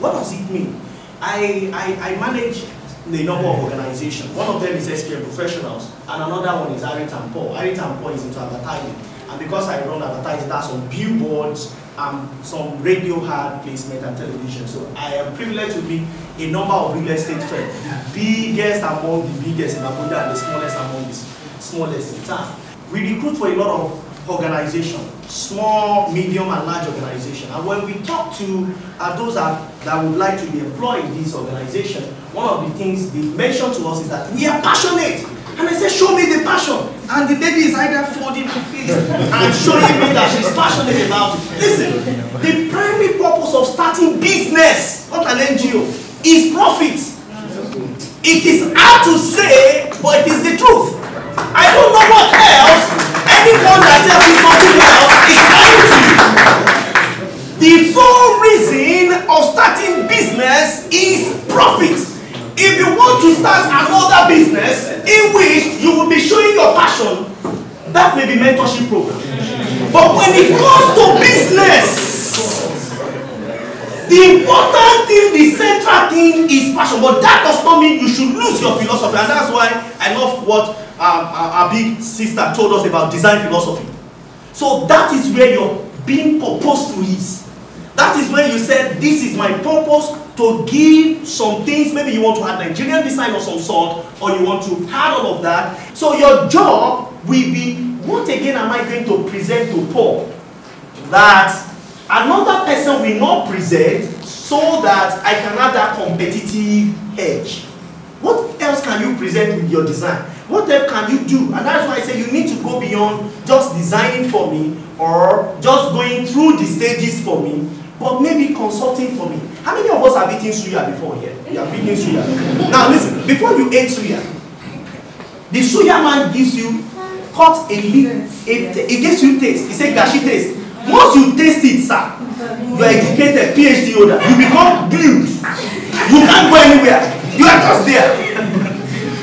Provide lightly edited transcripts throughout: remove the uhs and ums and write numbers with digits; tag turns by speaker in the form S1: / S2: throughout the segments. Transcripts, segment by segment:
S1: What does it mean? I manage a number of organizations. One of them is SPM Professionals, and another one is Lead Paul. Lead Paul is into advertising. And because I run advertising, that's on billboards, some radio ad placement and television. So I am privileged to be a number of real estate firms, the biggest among the biggest in Abuja and the smallest among the smallest in town. We recruit for a lot of organizations, small, medium, and large organizations. And when we talk to those that would like to be employed in this organization, one of the things they mention to us is that we are passionate. And I said, show me the passion. And the lady is either folding her face and showing me that she's passionate about it. Listen, the primary purpose of starting business, not an NGO, is profit. It is hard to say, but it is the truth. I don't know what else. Anyone that tells you something else is lying to you. The sole reason of starting business is profit. If you want to start another business in which you will be showing your passion, that may be mentorship program. But when it comes to business, the important thing, the central thing is passion. But that does not mean you should lose your philosophy. And that's why I love what our big sister told us about design philosophy. So that is where your being purposeful is. That is when you said, this is my purpose, to give some things. Maybe you want to add Nigerian design of some sort, or you want to add all of that. So your job will be, what again am I going to present to Paul that another person will not present, so that I can have that competitive edge? What else can you present with your design? What else can you do? And that's why I say you need to go beyond just designing for me, or just going through the stages for me, but maybe consulting for me. How many of us have eaten suya before here? You have eaten suya. Now listen, before you ate suya, the suya man gives you, cut a little, it gives you taste. He says gashi taste. Once you taste it, sir, you are educated, PhD holder, you become glued. You can't go anywhere. You are just there.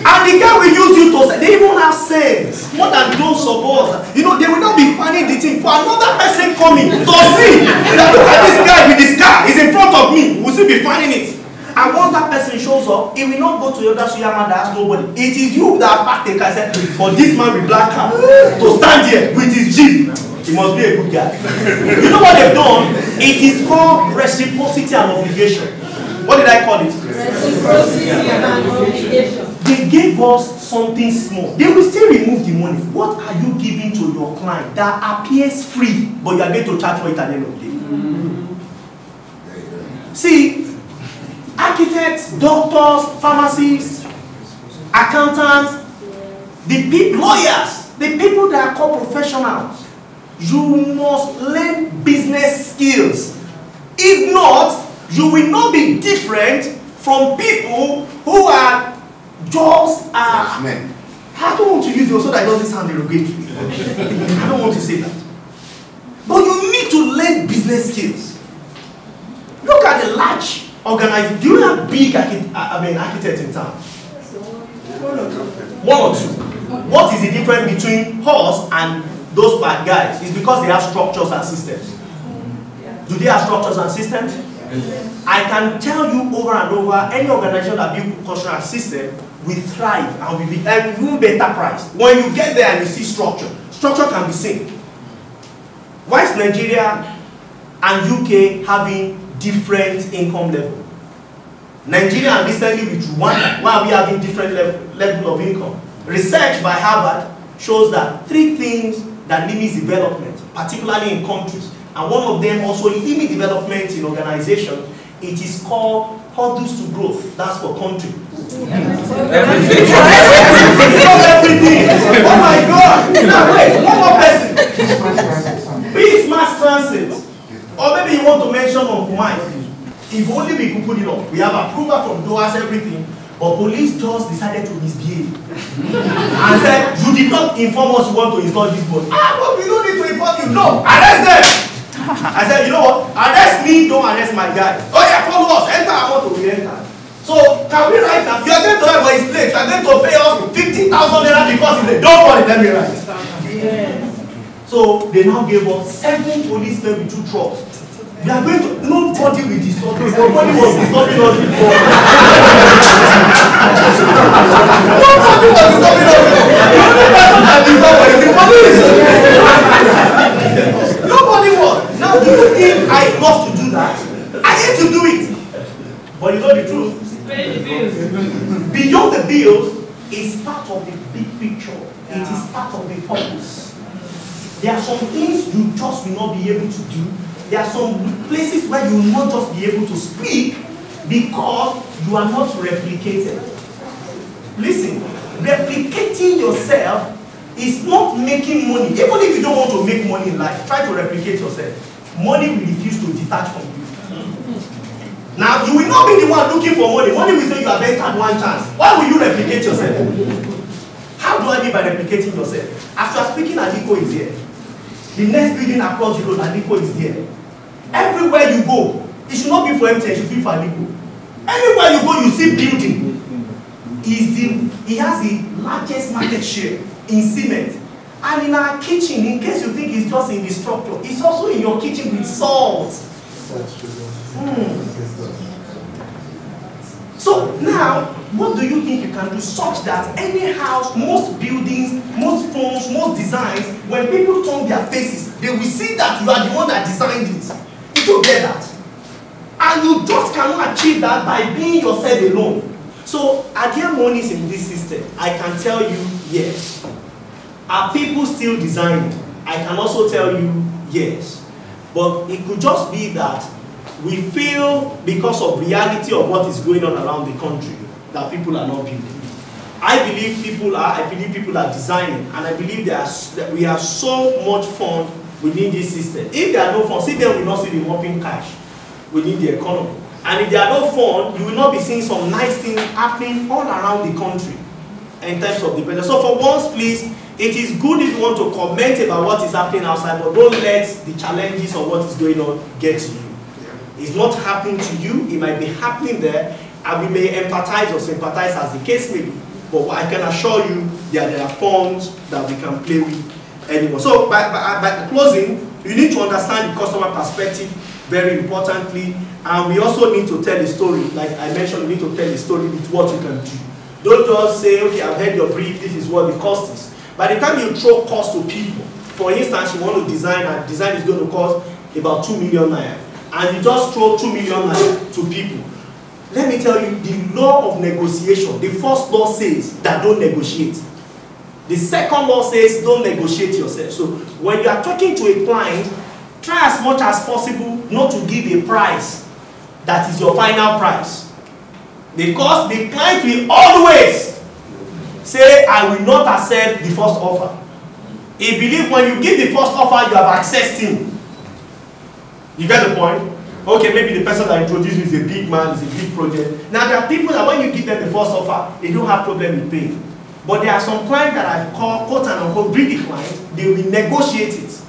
S1: And the guy will use you to say, they even have sense. More than those of us. You know, they will not be finding the thing for another person coming to see that look at this guy with this car, he's in front of me. We'll still be finding it. And once that person shows up, he will not go to the other suya man that has nobody. It is you that packed the car and said, for this man with black car to stand here with his jeep, he must be a good guy. You know what they've done? It is called reciprocity and obligation. What did I call it? Reciprocity and obligation. They gave us something small. They will still remove the money. What are you giving to your client that appears free, but you are going to charge for it at the end of the day? See, architects, doctors, pharmacists, accountants, lawyers, the people that are called professionals, you must learn business skills. If not, you will not be different from people who are just I don't want to use it so that it doesn't sound derogatory. I don't want to say that. But you need to learn business skills. Look at the large organization. Do you have big architects in town? One or two. What is the difference between us and those bad guys? It's because they have structures and systems. Do they have structures and systems? I can tell you over and over, any organization that builds cultural system will thrive and will be even better priced. When you get there and you see structure, structure can be seen. Why is Nigeria and UK having different income level? Nigeria and recently with Rwanda, why are we having different level of income? Research by Harvard shows that 3 things that limit development, particularly in countries, and one of them also limit development in organization. It is called hurdles to growth. That's for country. Everything. Oh my God! Now wait, one more person. Please, mass transit. Or maybe you want to mention on mine. If only we could put it up. We have approval from doors, everything. But police just decided to misbehave. And said, you did not inform us you want to install this board. But we don't need to inform you. No, arrest them. I said, you know what? Arrest me, don't arrest my guy. Oh yeah, follow us. Enter, I want to re-enter. So, can we write that? You are going to write for his plate. You are going to pay us 50,000 naira because he's a don't worry, let me write. Yeah. So, they now gave us 7 policemen with 2 trucks. We are going to, nobody will disturb us. Nobody was disturbing us before. Nobody was disturbing us before. The only person that disturbed us is the police. Nobody was. Now, do you think I love to do that? I hate to do it. But you know the truth. Beyond the bills is part of the big picture. It is part of the purpose. There are some things you just will not be able to do. There are some places where you will not just be able to speak because you are not replicated. Listen, replicating yourself is not making money. Even if you don't want to make money in life, try to replicate yourself. Money will refuse to detach from you. Now, you will not be the one looking for money. Money will say you have entered one chance. Why will you replicate yourself? How do I mean by replicating yourself? As you are speaking, Aliko is here. The next building across the road, Aliko is there. Everywhere you go, it should not be for MTN, it should be for Aliko. Everywhere you go, you see building. He has the largest market share in cement. And in our kitchen, in case you think it's just in the structure, it's also in your kitchen with salt. So now, what do you think you can do such that any house, most buildings, most phones, most designs, when people turn their faces, they will see that you are the one that designed it. You don't get that. And you just cannot achieve that by being yourself alone. So, are there monies in this system? I can tell you, yes. Are people still designing? I can also tell you, yes. But it could just be that we feel, because of reality of what is going on around the country, that people are not building. I believe people are designing, and I believe that we have so much fun within this system. If there are no funds, see, then we will not see the mopping cash within the economy. And if there are no funds, you will not be seeing some nice things happening all around the country in terms of development. So for once, please, it is good if you want to comment about what is happening outside, but don't let the challenges of what is going on get to you. It's not happening to you, it might be happening there, and we may empathize or sympathize as the case may be. But I can assure you that there are funds that we can play with anymore. So by closing, you need to understand the customer perspective very importantly, and we also need to tell a story. Like I mentioned, you need to tell a story with what you can do. Don't just say, okay, I've heard your brief, this is what the cost is. By the time you throw cost to people, for instance, you want to design, and design is going to cost about 2 million naira. And you just throw 2 million naira to people. Let me tell you, the law of negotiation, the first law says that don't negotiate. The second law says don't negotiate yourself. So when you are talking to a client, try as much as possible not to give a price that is your final price. Because the client will always say, I will not accept the first offer. He believes when you give the first offer, you have accessed him. You get the point? Okay, maybe the person that introduced you is a big man, it's a big project. Now there are people that when you give them the first offer, they don't have problem with paying. But there are some clients that I call, quote and unquote, greedy clients, they will negotiate it.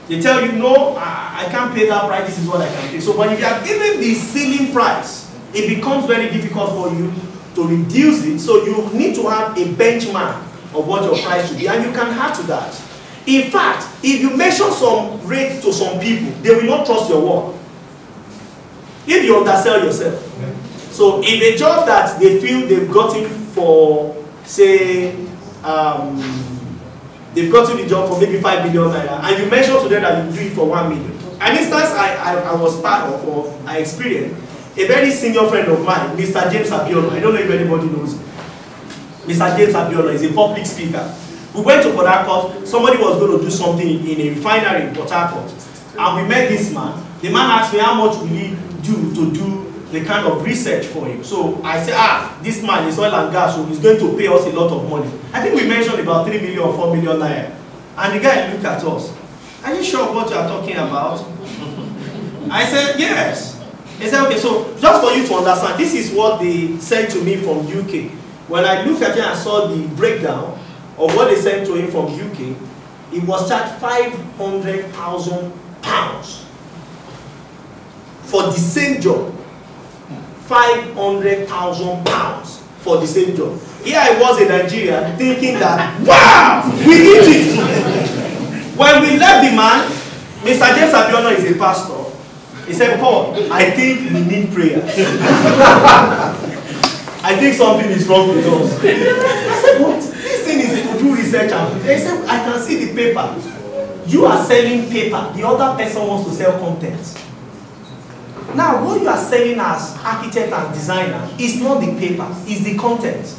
S1: They tell you, no, I can't pay that price, this is what I can pay. So when you are given the ceiling price, it becomes very difficult for you to reduce it. So you need to have a benchmark of what your price should be, and you can add to that. In fact, if you mention some rate to some people, they will not trust your work. If you undersell yourself. So if a job that they feel they've gotten for, say, they've gotten the job for maybe 5 million naira, and you mention to them that you do it for 1 million. An instance I was part of, or I experienced, a very senior friend of mine, Mr. James Abiola. I don't know if anybody knows him. Mr. James Abiola is a public speaker. We went to Port Harcourt. Somebody was going to do something in a refinery in Port Harcourt. And we met this man. The man asked me how much will he do to do the kind of research for him. So I said, this man is oil and gas, so he's going to pay us a lot of money. I think we mentioned about 3 million or 4 million naira. And the guy looked at us. Are you sure of what you are talking about? I said, yes. He said, okay, so just for you to understand, this is what they sent to me from UK. When I looked at it and saw the breakdown of what they sent to him from UK, it was charged £500,000 for the same job. £500,000 for the same job. Here I was in Nigeria thinking that, wow, we did it. When we left the man, Mr. James Abiona is a pastor. He said, Paul, I think we need prayer. I think something is wrong with us. I said, what? This thing is to do research. And they said, I can see the paper. You are selling paper. The other person wants to sell content. Now, what you are selling as architect and designer is not the paper, it's the content.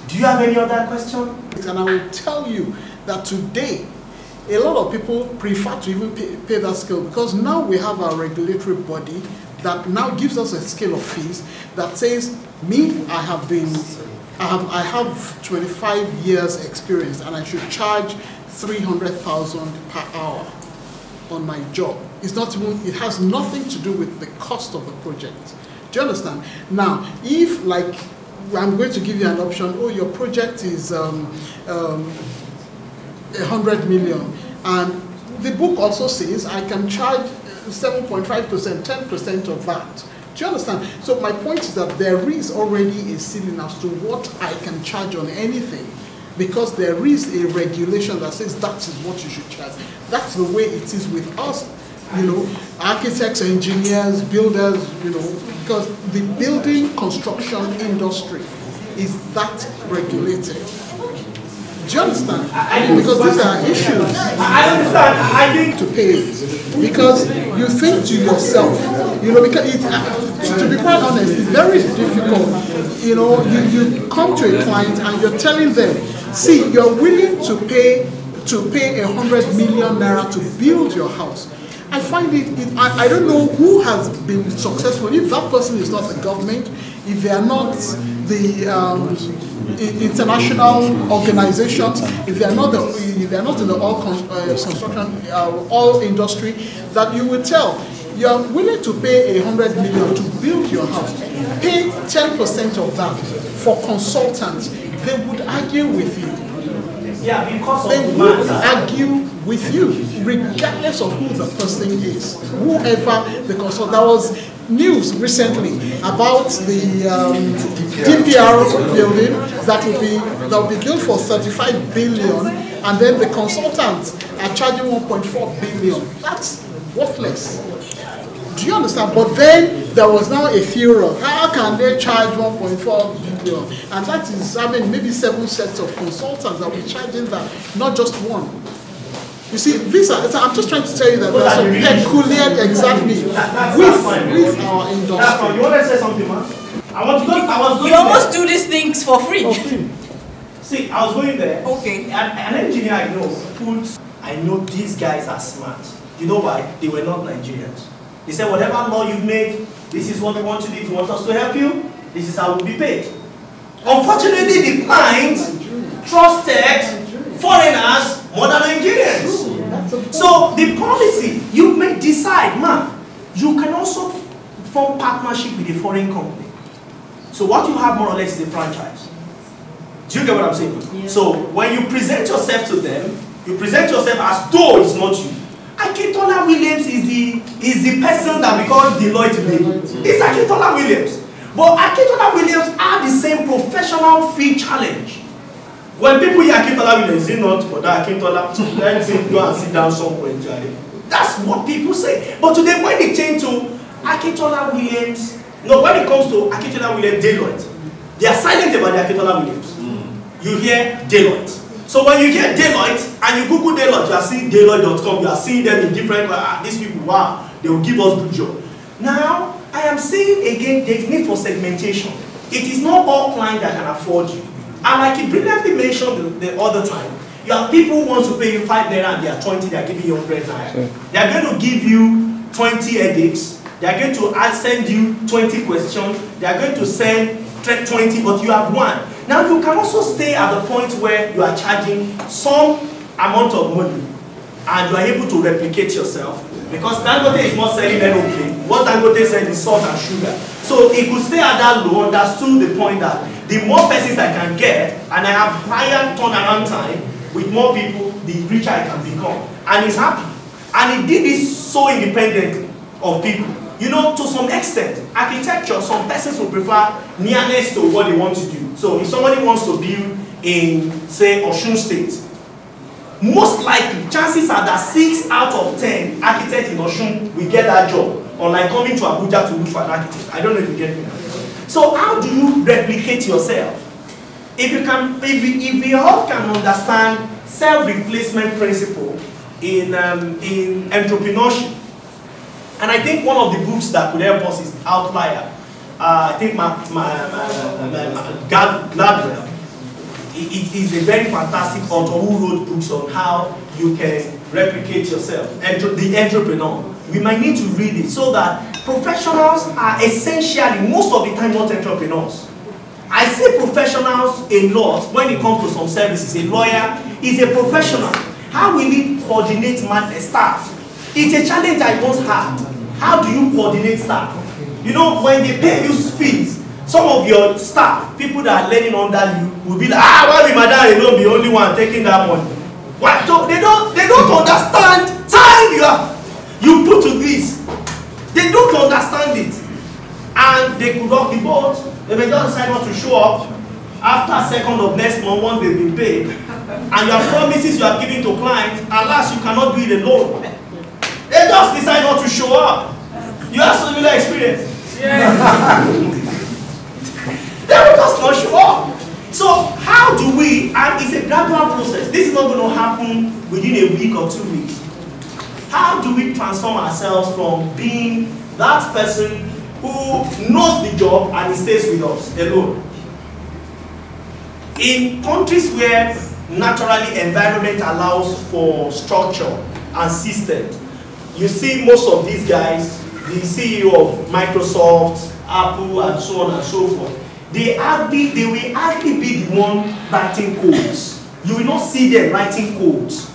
S1: Do you have any other question?
S2: And I will tell you that today, a lot of people prefer to even pay that scale, because now we have a regulatory body that now gives us a scale of fees that says, me, I have 25 years experience and I should charge 300,000 per hour on my job. It's not even, it has nothing to do with the cost of the project. Do you understand? Now, if like, I'm going to give you an option, oh, your project is 100 million, and the book also says I can charge 7.5%, 10% of that. Do you understand? So my point is that there is already a ceiling as to what I can charge on anything, because there is a regulation that says that is what you should charge. That's the way it is with us, you know, architects, engineers, builders, you know, because the building construction industry is that regulated. Do you understand? Because these are issues.
S1: I understand. I think
S2: to pay it, because you think to yourself, you know, because to be quite honest, it's very difficult. You know, you come to a client and you're telling them, see, you're willing to pay 100 million naira to build your house. I find I don't know who has been successful. If that person is not the government, if they are not the international organizations, if they are not in the oil construction, oil industry, that you will tell, you are willing to pay 100 million to build your house, pay 10% of that for consultants, they would argue with you.
S1: Yeah, because
S2: they would argue with you, regardless of who the person is, whoever the consultant. There was news recently about the DPR building that will be built for 35 billion, and then the consultants are charging 1.4 billion. That's worthless. Do you understand? But then there was now a furor. How can they charge 1.4 billion? And that is, I mean, maybe 7 sets of consultants that will be charging that, not just one. You see, I'm just trying to tell you that there's some peculiar exactly with our industry.
S1: You want to say something, man?
S3: You almost do these things for free.
S1: See, I was going there.
S3: Okay.
S1: An engineer I know these guys are smart. You know why? They were not Nigerians. They said, whatever law you've made, this is what we want to do. If you want us to help you, this is how we'll be paid. Unfortunately, the client trusted foreigners more than Nigerians. So the policy, you may decide, man, you can also form partnership with a foreign company. So what you have more or less is a franchise. Do you get what I'm saying? Yeah. So when you present yourself to them, you present yourself as though it's not you. Akintola Williams is the person that we call Deloitte today. It's Akintola Williams. But Akintola Williams are the same professional fee challenge. When people hear Akintola Williams, they not for that Akintola, let him go and sit down somewhere in Jari. That's what people say. But today, when they change to Akintola Williams, no, when it comes to Akintola Williams, Deloitte, they are silent about the Akintola Williams. You hear Deloitte. So when you hear Deloitte and you Google Deloitte, you are seeing Deloitte.com, you are seeing them in different, these people, wow, they will give us good job. Now, I am saying again, there is need for segmentation. It is not all clients that can afford you. And like you brilliantly mentioned the other time, you have people who want to pay you 5 naira and they are 20, they are giving you 100 naira. Sure. They are going to give you 20 edicts, they are going to send you 20 questions, they are going to send 20, but you have one. Now you can also stay at the point where you are charging some amount of money and you are able to replicate yourself, because Dangote is not selling NOK. What Dangote said is salt and sugar. So it could stay at that low, understood the point that the more persons I can get and I have higher turnaround time with more people, the richer I can become. And he's happy. And he did this so independently of people. You know, to some extent, architecture, some persons will prefer nearness to what they want to do. So if somebody wants to build in, say, Osun State, most likely, chances are that 6 out of 10 architects in Osun will get that job, unlike coming to Abuja to look for an architect. I don't know if you get me. So how do you replicate yourself? If we all can understand self-replacement principle in entrepreneurship, and I think one of the books that could help us is Outlier. I think Gladwell. It is a very fantastic author who wrote books on how you can replicate yourself, the entrepreneur. We might need to read it so that professionals are essentially, most of the time, not entrepreneurs. I see professionals a lot when it comes to some services. A lawyer is a professional. How will he coordinate staff? It's a challenge I once had. How do you coordinate staff? You know, when they pay you fees, some of your staff, people that are learning under you, will be like, why will my dad alone be the only one taking that money? Why? So they don't understand time you put to this. They don't understand it. And they could rock the boat. They may just decide not to show up after 2nd of next month once they've been paid. And your promises you have given to clients, alas, you cannot do it alone. They just decide not to show up. You have similar experience. Yeah. They will just not show up. So how do we, and it's a gradual process. This is not going to happen within a week or 2 weeks. How do we transform ourselves from being that person who knows the job and he stays with us alone? In countries where naturally environment allows for structure and system, you see most of these guys, the CEO of Microsoft, Apple, and so on and so forth, they will hardly be the one writing codes. You will not see them writing codes.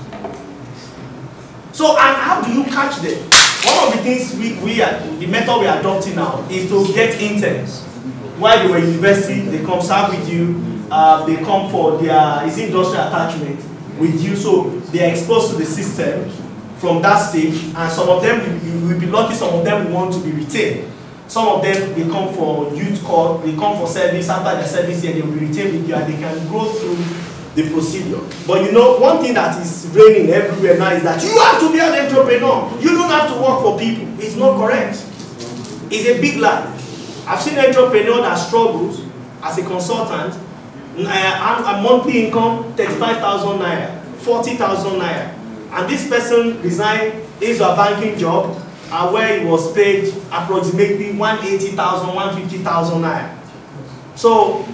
S1: So, and how do you catch them? One of the things the method we are adopting now is to get interns. While they were in university, they come serve with you, they come for their industrial attachment with you, so they are exposed to the system from that stage, and some of them, you will be lucky, some of them will want to be retained. Some of them, they come for youth corps, they come for service, after their service year, they will be retained with you, and they can go through the procedure. But you know, one thing that is reigning everywhere now is that you have to be an entrepreneur. You don't have to work for people. It's not correct. It's a big lie. I've seen an entrepreneur that struggles as a consultant, a monthly income, 35,000 naira, 40,000 naira. And this person resigned his banking job where he was paid approximately 180,000, 150,000 naira. So,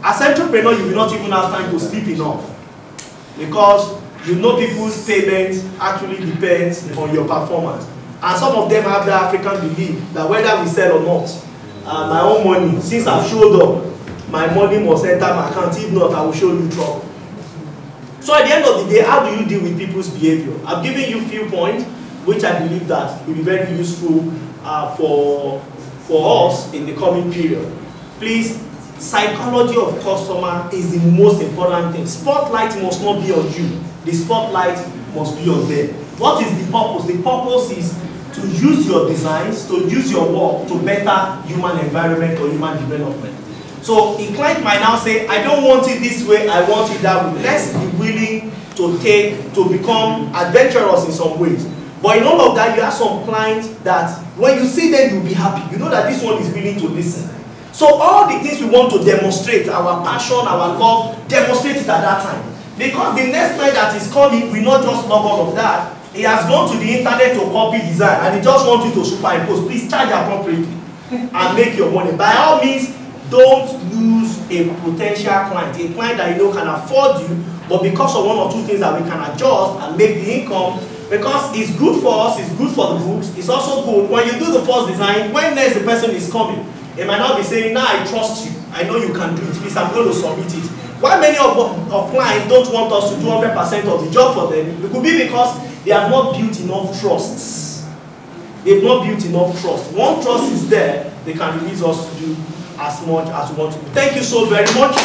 S1: as an entrepreneur, you will not even have time to sleep enough, because you know people's payment actually depends on your performance. And some of them have the African belief that whether we sell or not, my own money, since I've showed up, my money must enter my account. If not, I will show you trouble. So at the end of the day, how do you deal with people's behavior? I've given you a few points which I believe that will be very useful for us in the coming period. Please, psychology of customer is the most important thing. Spotlight must not be on you. The spotlight must be on them. What is the purpose? The purpose is to use your designs, to use your work to better human environment or human development. So a client might now say, I don't want it this way, I want it that way. Let's be willing to become adventurous in some ways. But in all of that, you have some clients that when you see them, you'll be happy. You know that this one is willing to listen. So all the things we want to demonstrate, our passion, our love, demonstrate it at that time. Because the next client that is coming will not just love all of that. He has gone to the internet to copy design and he just wants you to superimpose. Please charge appropriately and make your money. By all means, don't lose a potential client, a client that you know can afford you, but because of one or two things that we can adjust and make the income, because it's good for us, it's good for the books, it's also good when you do the first design, when next the person is coming, they might not be saying, nah, I trust you, I know you can do it, please, I'm going to submit it. Why many of clients don't want us to do 100% of the job for them? It could be because they have not built enough trusts. They've not built enough trust. Once trust is there, they can release us to do as much as we want to do. Thank you so very much.